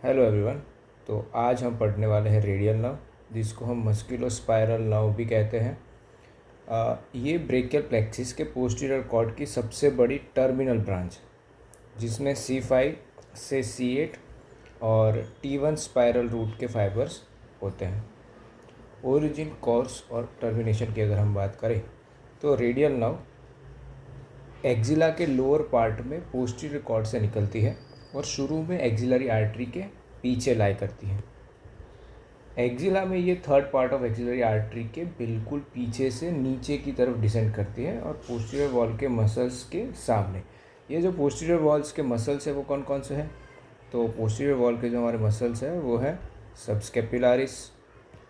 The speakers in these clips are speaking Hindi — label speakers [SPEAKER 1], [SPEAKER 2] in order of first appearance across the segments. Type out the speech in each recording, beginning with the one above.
[SPEAKER 1] Hello everyone. तो आज हम पढ़ने वाले हैं रेडियल नर्व, जिसको हम मस्कुलोस्पाइरल नर्व भी कहते हैं। ये ब्रेकियल प्लेक्सिस के पोस्टीरियर कॉर्ड की सबसे बड़ी टर्मिनल ब्रांच है, जिसमें C5 से C8 और T1 स्पाइरल रूट के फाइबर्स होते हैं। ओरिजिन, कोर्स और टर्मिनेशन की अगर हम बात करें तो रेडियल नर्व एक्जिला के लोअर पार्ट में पोस्टीरियर कॉर्ड से निकलती है और शुरू में एक्जिलरी आर्टरी के पीछे लाई करती है। एक्जिला में ये third part of axillary artery के बिल्कुल पीछे से नीचे की तरफ डिसेंड करती है और पोस्टीरियर वॉल के मसल्स के सामने। ये जो पोस्टीरियर वॉल्स के मसल्स है वो कौन कौन से हैं? तो पोस्टीरियर वॉल के जो हमारे मसल्स हैं वो है सबस्केपुलारिस,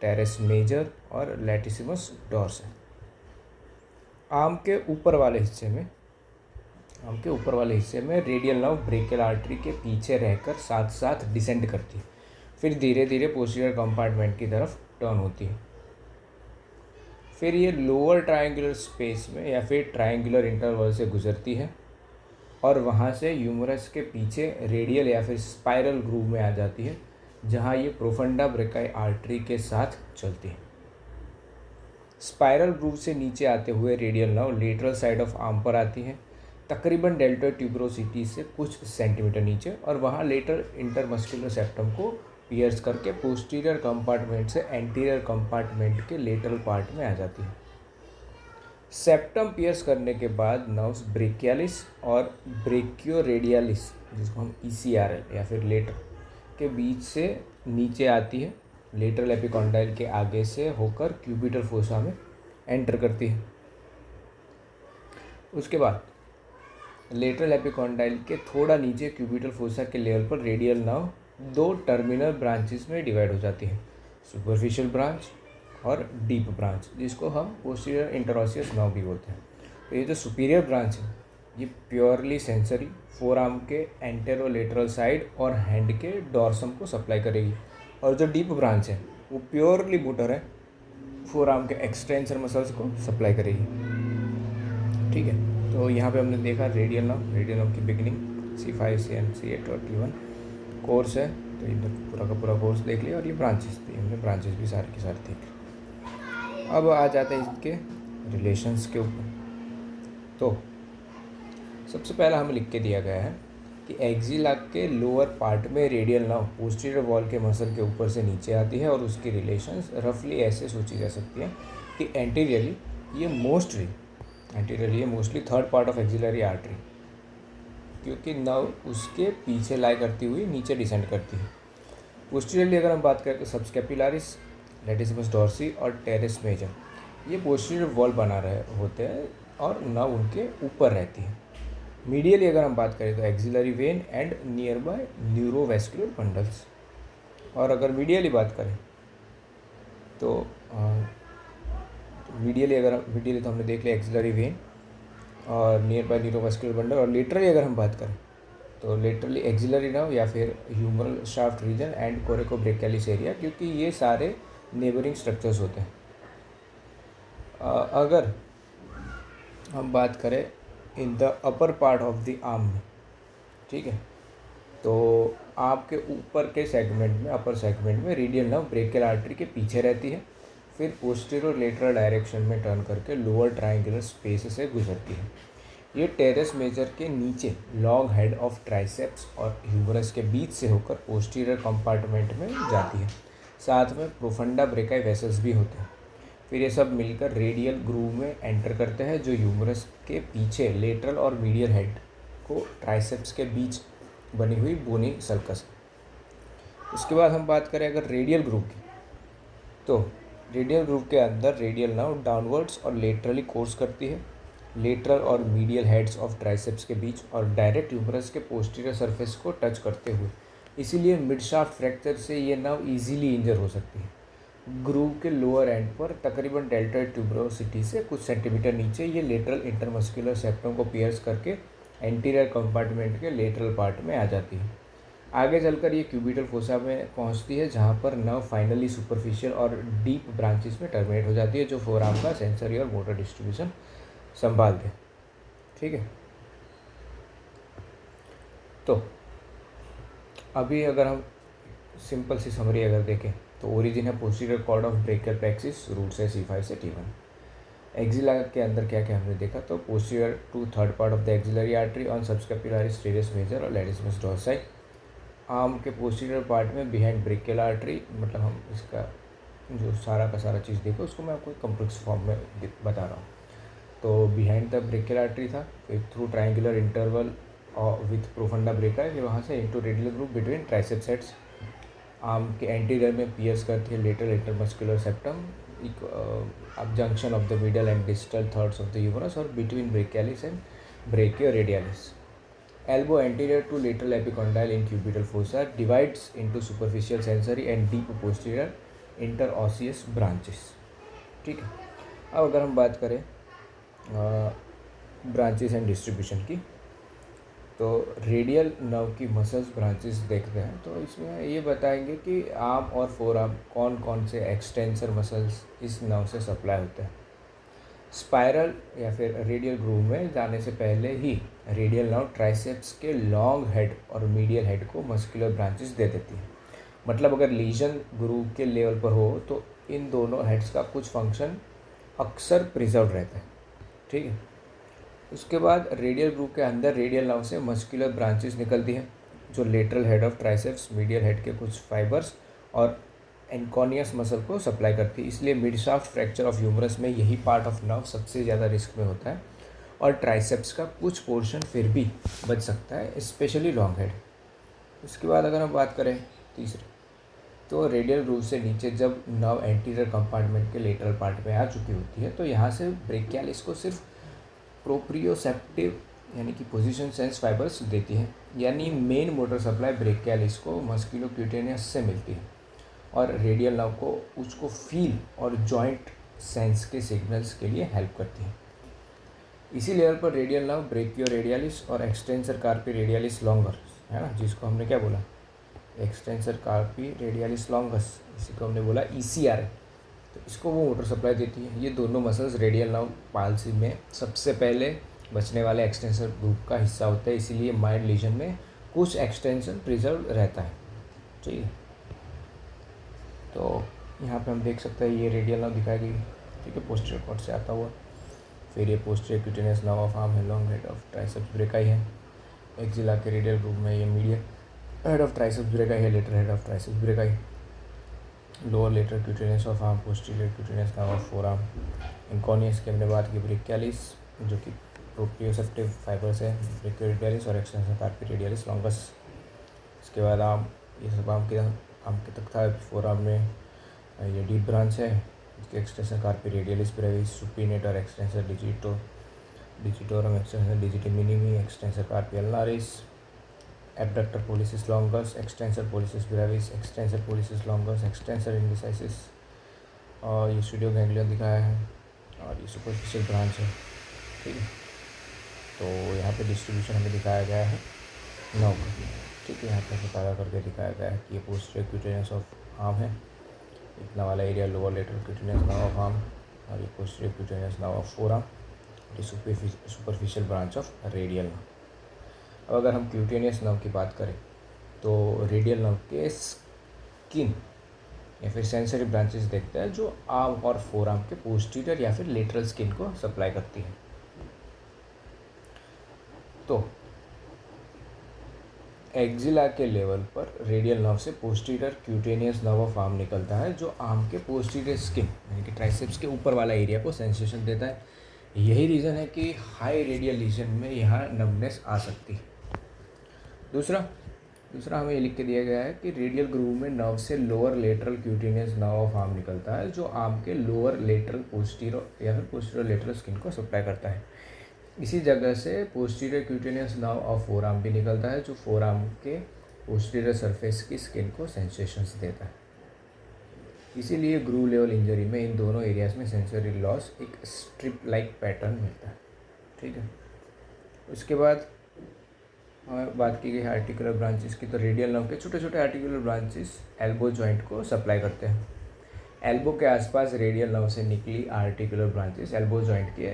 [SPEAKER 1] टेरेस मेजर और लैटिसिमस डोर्स। आर्म के ऊपर वाले हिस्से में रेडियल नर्व ब्रेकियल आर्टरी के पीछे रहकर साथ साथ डिसेंड करती है, फिर धीरे धीरे पोस्टीरियर कंपार्टमेंट की तरफ टर्न होती है। फिर ये लोअर ट्रायंगुलर स्पेस में या फिर ट्रायंगुलर इंटरवल से गुजरती है और वहाँ से ह्यूमरस के पीछे रेडियल या फिर स्पाइरल ग्रूव में आ जाती है, जहाँ ये प्रोफंडा ब्रेकाई आर्टरी के साथ चलती है। स्पाइरल ग्रूव से नीचे आते हुए radial nerve lateral side of arm पर आती है, तकरीबन डेल्टॉइड ट्यूबरोसिटी से कुछ सेंटीमीटर नीचे, और वहाँ लेटर इंटरमस्कुलर सेप्टम को पियर्स करके पोस्टीरियर कंपार्टमेंट से एंटीरियर कंपार्टमेंट के लेटरल पार्ट में आ जाती है। सेप्टम पियर्स करने के बाद नर्व्स ब्रेकियालिस और ब्रेकियोरेडियालिस, जिसको हम ECRL या फिर लेटर के बीच से नीचे आती है, लेटरल एपिकॉन्डाइल के आगे से होकर क्यूबिटल फोसा में एंटर करती है। उसके बाद लेटरल एपिकॉन्डाइल के थोड़ा नीचे क्यूबिटल फोसा के लेवल पर रेडियल नर्व दो टर्मिनल ब्रांचेस में डिवाइड हो जाती है, सुपरफिशियल ब्रांच और डीप ब्रांच, जिसको हम पोस्टीरियर इंटरऑसियस नर्व भी बोलते हैं। तो ये जो सुपीरियर ब्रांच है ये प्योरली सेंसरी फोर आर्म के एंटेरोलेटरल साइड और हैंड के डॉर्सम को सप्लाई करेगी, और जो डीप ब्रांच है वो प्योरली मोटर है, फोर आर्म के एक्सटेंसर मसल्स को सप्लाई करेगी। ठीक है, तो यहाँ पे हमने देखा रेडियल नर्व की बिगिनिंग C5 से C8 और T1 कोर्स है, तो ये पूरा का पूरा कोर्स देख लिया, और ये ब्रांचेस थी, हमने ब्रांचेस भी सारे के सारे देख लिए। अब आ जाते हैं इसके रिलेशंस के ऊपर। तो सबसे पहला हमें लिख के दिया गया है कि एक्जिला के लोअर पार्ट में रेडियल नर्व पोस्टीरियर वॉल के मसल के ऊपर से नीचे आती है, और उसकी रिलेशंस रफली ऐसे सोची जा सकती है कि एंटीरियरली ये mostly third part of axillary artery, क्योंकि नर्व उसके पीछे लाई करती हुई नीचे डिसेंड करती है। पोस्टीरियरली अगर हम बात करें तो सबस्केपुलारिस, लैटिसिमस डॉर्सी और टेरेस मेजर ये पोस्टीरियर वॉल बना रहे होते हैं और नर्व उनके ऊपर रहती है। मीडियली अगर हम बात करें तो axillary vein and near by neurovascular bundles. और अगर मीडियली बात करें तो मीडियली तो हमने देख लिया एक्सिलरी वेन और नियर बाय न्यूरोवेस्कुलर बंडल। और लेटरली अगर हम बात करें तो लेटरली एक्सिलरी नर्व या फिर humeral shaft region and coracobrachialis area, क्योंकि ये सारे नेबरिंग स्ट्रक्चर्स होते हैं। अगर हम बात करें in the upper part of the arm में, ठीक है, तो आपके ऊपर के सेगमेंट में, अपर सेगमेंट में रेडियल नर्व ब्रेकियल आर्टरी के पीछे रहती है, फिर पोस्टीरियर लेटरल डायरेक्शन में टर्न करके लोअर ट्रायंगुलर स्पेस से गुजरती है। ये टेरेस मेजर के नीचे लॉन्ग हेड ऑफ ट्राइसेप्स और ह्यूमरस के बीच से होकर पोस्टीरियर कंपार्टमेंट में जाती है। साथ में प्रोफंडा ब्रेकाई वेसल्स भी होते हैं। फिर ये सब मिलकर रेडियल ग्रूव में एंटर करते हैं, जो ह्यूमरस के पीछे लेटरल और मीडियल हेड को ट्राइसेप्स के बीच बनी हुई बोनी सर्कस है। उसके बाद हम बात करें अगर रेडियल ग्रूव की, तो रेडियल ग्रूव के अंदर रेडियल नर्व डाउनवर्ड्स और लेटरली कोर्स करती है, लेटरल और मीडियल हेड्स ऑफ ट्राइसेप्स के बीच और डायरेक्ट ह्यूमरस के पोस्टीरियर सरफेस को टच करते हुए। इसीलिए मिडशाफ्ट फ्रैक्चर से ये नर्व इजीली इंजर हो सकती है। ग्रूव के लोअर एंड पर तकरीबन डेल्टॉइड ट्यूबरोसिटी से कुछ सेंटीमीटर नीचे ये लेटरल इंटरमस्कुलर सेप्टम को पियर्स करके एंटीरियर कंपार्टमेंट के लेटरल पार्ट में आ जाती है। आगे चलकर ये क्यूबिटल फोसा में पहुंचती है, जहां पर नर्व फाइनली सुपरफिशियल और डीप ब्रांचेस में टर्मिनेट हो जाती है, जो फोरआर्म का सेंसरी और मोटर डिस्ट्रीब्यूशन संभालते हैं। ठीक है, तो अभी अगर हम सिंपल सी समरी अगर देखें तो ओरिजिन है posterior cord of brachial plexus, root है C5 से T1। एक्जिला के अंदर क्या क्या हमने देखा, तो posterior to third part of the axillary artery on subscapularis teres major और लैटिसिमस डोर्साई। आर्म के पोस्टीरियर पार्ट में बिहाइंड ब्रेकियल आर्टरी, मतलब हम इसका जो सारा का सारा चीज़ देखो उसको मैं आपको कॉम्प्लेक्स फॉर्म में बता रहा हूँ। तो बिहाइंड द ब्रेकियल आर्टरी था, फिर थ्रू ट्रायंगुलर इंटरवल और विथ प्रोफंडा ब्रेका है, वहाँ से into radial groove between triceps heads. Arm के एंटीरियर में पियर्स करती है लेटरल इंटरमस्कुलर सेप्टम अब junction of the middle and distal thirds of the humerus और between brachialis and brachioradialis. Elbow anterior to lateral epicondyle in cubital fossa divides into superficial sensory and deep posterior interosseous branches। ठीक है, अब अगर हम बात करें ब्रांचेस एंड डिस्ट्रीब्यूशन की, तो रेडियल नर्व की मसल्स ब्रांचेस देखते हैं तो इसमें ये बताएंगे कि आर्म और फोर आर्म कौन कौन से एक्सटेंसर मसल्स इस नर्व से सप्लाई होते हैं। स्पाइरल या फिर रेडियल ग्रूव में जाने से पहले ही रेडियल नर्व ट्राइसेप्स के लॉन्ग हेड और मीडियल हेड को मस्कुलर ब्रांचेस दे देती है। मतलब अगर लीजन ग्रूव के लेवल पर हो तो इन दोनों हेड्स का कुछ फंक्शन अक्सर प्रिजर्व रहता है। ठीक है, उसके बाद रेडियल ग्रूव के अंदर रेडियल नर्व से मस्कुलर ब्रांचेस निकलती हैं जो lateral head of triceps, medial head के कुछ फाइबर्स और एंकोनियस मसल को सप्लाई करती है। इसलिए mid shaft fracture of humerus में यही पार्ट ऑफ नर्व सबसे ज़्यादा रिस्क में होता है और ट्राइसेप्स का कुछ पोर्शन फिर भी बच सकता है, स्पेशली लॉन्ग हेड। उसके बाद अगर हम बात करें तीसरे, तो रेडियल ग्रूव से नीचे जब नर्व एंटीरियर कंपार्टमेंट के लेटरल पार्ट में आ चुकी होती है तो यहाँ से ब्रेकियालिस को सिर्फ प्रोप्रियोसेप्टिव यानी कि पोजीशन सेंस फाइबर्स देती है, यानी मेन मोटर सप्लाई ब्रेकियालिस को मस्कुलोक्यूटेनियस से मिलती है और रेडियल नर्व को उसको फील और जॉइंट सेंस के सिग्नल्स के लिए हेल्प करती है। इसी लेवल पर रेडियल नर्व ब्रेकियोरेडियालिस और एक्सटेंसर कार्पी रेडियालिस लॉन्गर है ना, जिसको हमने क्या बोला, एक्सटेंसर कार्पी रेडियालिस लॉन्गस, इसी को हमने बोला ECR है, तो इसको वो मोटर सप्लाई देती है। ये दोनों मसल्स रेडियल नर्व पाल्सी में सबसे पहले बचने वाले एक्सटेंसर ग्रुप का हिस्सा होता है, इसीलिए माइल्ड लीजन में कुछ एक्सटेंशन प्रिजर्व रहता है। ठीक है, तो यहाँ पे हम देख सकते हैं ये रेडियल नर्व दिखाई गई। ठीक है, पोस्टीरियर कॉर्ड से आता हुआ। फिर ये posterior cutaneous nerve of arm है, long head of triceps brachii है। एक्जिला के रेडियल ग्रुप में ये medial head of triceps brachii है, lateral head of triceps brachii. Lower lateral cutaneous of arm, posterior cutaneous nerve of forearm. Anconeus की हमने बात की, ब्रेकियालिस जो कि प्रोप्रियोसेप्टिव फाइबर्स है, ब्रेकियोरेडियालिस और एक्सटेंसर कार्पी रेडियालिस लॉन्गस। इसके बाद आर्म, ये सब आर्म के तक था। फोर आर्म में ये डीप ब्रांच है, इसके extensor carpi radialis brevis, supinator और extensor digitorum, extensor digiti minimi, extensor carpi ulnaris. Abductor pollicis longus, extensor pollicis brevis, extensor pollicis longus, extensor indicis, और ये स्टूडियो गैंग्लियन दिखाया है और ये सुपरफिशियल ब्रांच है। ठीक है, तो यहाँ पे डिस्ट्रीब्यूशन हमें दिखाया गया है नर्व का। ठीक है, यहाँ पे पैदा करके दिखाया गया है कि ये पोस्टीरियर क्यूटेनियस ऑफ आर्म है, इतना वाला area lower lateral cutaneous nerve of arm, और ये posterior cutaneous nerve of forearm, ये superficial branch of radial nerve. अब अगर हम क्यूटेनियस नर्व की बात करें तो रेडियल नर्व के स्किन या फिर सेंसरी ब्रांचेस देखते हैं जो आर्म और फोर आर्म के पोस्टीरियर या फिर लेटरल स्किन को सप्लाई करती है। तो एक्जिला के लेवल पर रेडियल नर्व से posterior cutaneous nerve of arm निकलता है जो आर्म के पोस्टीरियर स्किन यानी कि ट्राइसेप्स के ऊपर वाला एरिया को सेंसेशन देता है। यही रीज़न है कि हाई रेडियल लीजन में यहाँ नमनेस आ सकती है। दूसरा हमें ये लिख के दिया गया है कि रेडियल ग्रूव में नर्व से lower lateral cutaneous nerve of arm निकलता है जो आर्म के लोअर लेटरल पोस्टीरियर या फिर पोस्टीरियर लेटरल स्किन को सप्लाई करता है। इसी जगह से posterior cutaneous nerve of four arm भी निकलता है जो फोर आर्म के पोस्टीरियर सरफेस की स्किन को सेंसेशंस देता है। इसीलिए ग्रूव लेवल इंजरी में इन दोनों एरियाज में सेंसरी लॉस एक स्ट्रिप लाइक पैटर्न मिलता है। ठीक है, उसके बाद हमें बात की गई है आर्टिकुलर ब्रांचेस की, तो रेडियल नर्व के छोटे छोटे आर्टिकुलर ब्रांचेस एल्बो जॉइंट को सप्लाई करते हैं। एल्बो के आसपास रेडियल नर्व से निकली आर्टिकुलर ब्रांचेस एल्बो जॉइंट के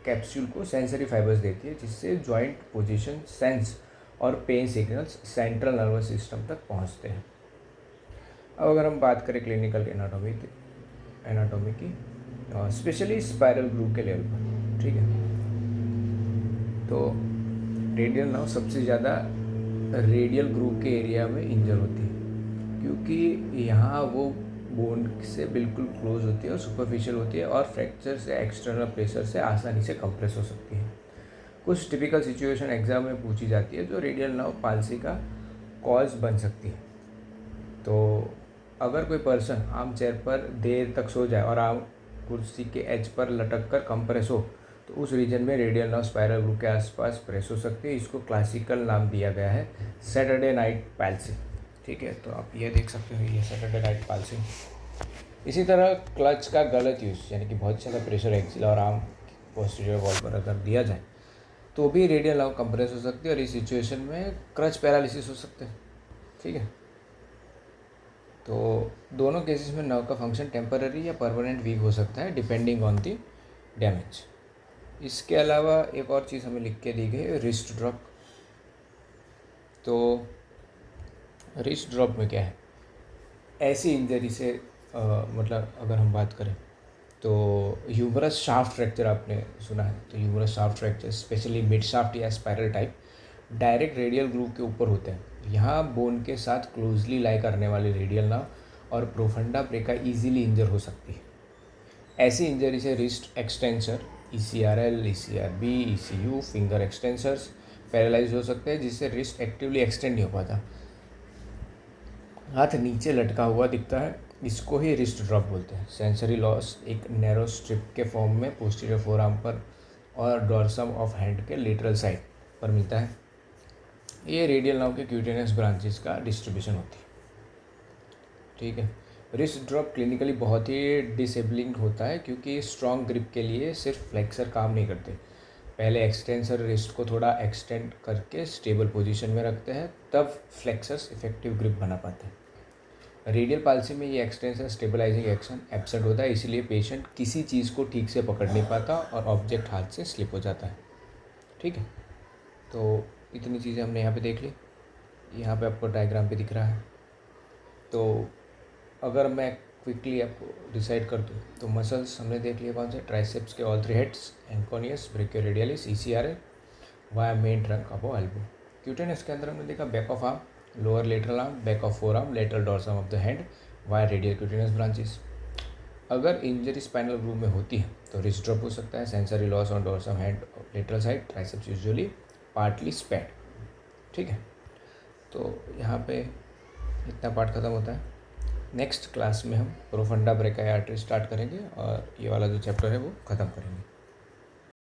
[SPEAKER 1] कैप्सूल को सेंसरी फाइबर्स देती है जिससे जॉइंट पोजीशन सेंस और pain signals central nervous system तक पहुंचते हैं। अब अगर हम बात करें क्लिनिकल एनाटॉमी की, स्पेशली स्पाइरल ग्रूव के लेवल पर, ठीक है, तो रेडियल नर्व सबसे ज़्यादा रेडियल ग्रूव के एरिया में इंजर होती है, क्योंकि यहाँ वो बोन से बिल्कुल क्लोज होती है और सुपरफिशियल होती है और फ्रैक्चर से एक्सटर्नल प्रेशर से आसानी से कंप्रेस हो सकती है। कुछ टिपिकल सिचुएशन एग्जाम में पूछी जाती है जो रेडियल नर्व पाल्सी का कॉज बन सकती है। तो अगर कोई पर्सन आर्म चेयर पर देर तक सो जाए और आर्म कुर्सी के एज पर लटक कर कंप्रेस हो, तो उस रीजन में रेडियल नर्व स्पाइरल ग्रूव के आसपास प्रेस हो सकती है। इसको क्लासिकल नाम दिया गया है सैटरडे नाइट पैल्सी, ठीक है। तो आप ये देख सकते हो, ये सैटरडे नाइट पैल्सी। इसी तरह क्लच का गलत यूज़, यानी कि बहुत ज़्यादा प्रेशर एक्सिल और आर्म पोस्टीरियर वॉल पर अगर दिया जाए तो भी रेडियल नर्व कंप्रेस हो सकती है और इस सिचुएशन में क्रच पैरालिसिस हो सकते हैं, ठीक है। तो दोनों केसेस में नर्व का फंक्शन टेम्पररी या परमानेंट वीक हो सकता है डिपेंडिंग ऑन द डैमेज। इसके अलावा एक और चीज़ हमें लिख के दी गई है, रिस्ट ड्रॉप। तो रिस्ट ड्रॉप में क्या है, ऐसी इंजरी से मतलब अगर हम बात करें तो ह्यूमरस शाफ्ट फ्रैक्चर आपने सुना है, तो humerus shaft fracture specially mid shaft या spiral type direct radial groove के ऊपर होते हैं। यहाँ बोन के साथ क्लोजली लाई करने वाले रेडियल नर्व और प्रोफंडा ब्रेका इजीली इंजर हो सकती है। ऐसी इंजरी से wrist extensor, ECRL, ECRB, ECU, finger extensors paralyse हो सकते हैं, जिससे रिस्ट एक्टिवली एक्सटेंड नहीं हो पाता, हाथ नीचे लटका हुआ दिखता है। इसको ही रिस्ट ड्रॉप बोलते हैं। सेंसरी लॉस एक नैरो स्ट्रिप के फॉर्म में पोस्टीरियर फोरआर्म पर और डॉर्सम ऑफ हैंड के लेटरल साइड पर मिलता है। ये रेडियल नर्व के क्यूटेनियस ब्रांचेस का डिस्ट्रीब्यूशन होती है, ठीक है। रिस्ट ड्रॉप क्लिनिकली बहुत ही डिसेबलिंग होता है, क्योंकि स्ट्रॉन्ग ग्रिप के लिए सिर्फ फ्लेक्सर काम नहीं करते। पहले एक्सटेंसर रिस्ट को थोड़ा एक्सटेंड करके स्टेबल पोजीशन में रखते हैं, तब फ्लेक्सर्स इफेक्टिव ग्रिप बना पाते हैं। रेडियल पाल्सी में ये एक्सटेंसर स्टेबलाइजिंग एक्शन एब्सेंट होता है, इसलिए पेशेंट किसी चीज़ को ठीक से पकड़ नहीं पाता और ऑब्जेक्ट हाथ से स्लिप हो जाता है, ठीक है। तो इतनी चीज़ें हमने यहाँ पे देख ली, यहाँ पे आपको डायग्राम पे दिख रहा है। तो अगर मैं क्विकली आपको डिसाइड कर दूँ तो मसल्स हमने देख लिया कौन से, ट्राइसेप्स के all 3 heads, anconeus, brachioradialis, ECRL, via main trunk above elbow. Cutaneous के अंदर हमने देखा back of arm, lower lateral arm, back of forearm, lateral dorsum of the hand, via radial cutaneous branches. अगर इंजरी स्पाइनल ग्रूव में होती है तो रिस्ट ड्रॉप हो सकता है, sensory loss on dorsum hand lateral side, triceps usually partly spared, ठीक है। तो यहाँ पे इतना पार्ट ख़त्म होता है। नेक्स्ट क्लास में हम प्रोफंडा ब्रेका आर्टरी स्टार्ट करेंगे और ये वाला जो चैप्टर है वो ख़त्म करेंगे।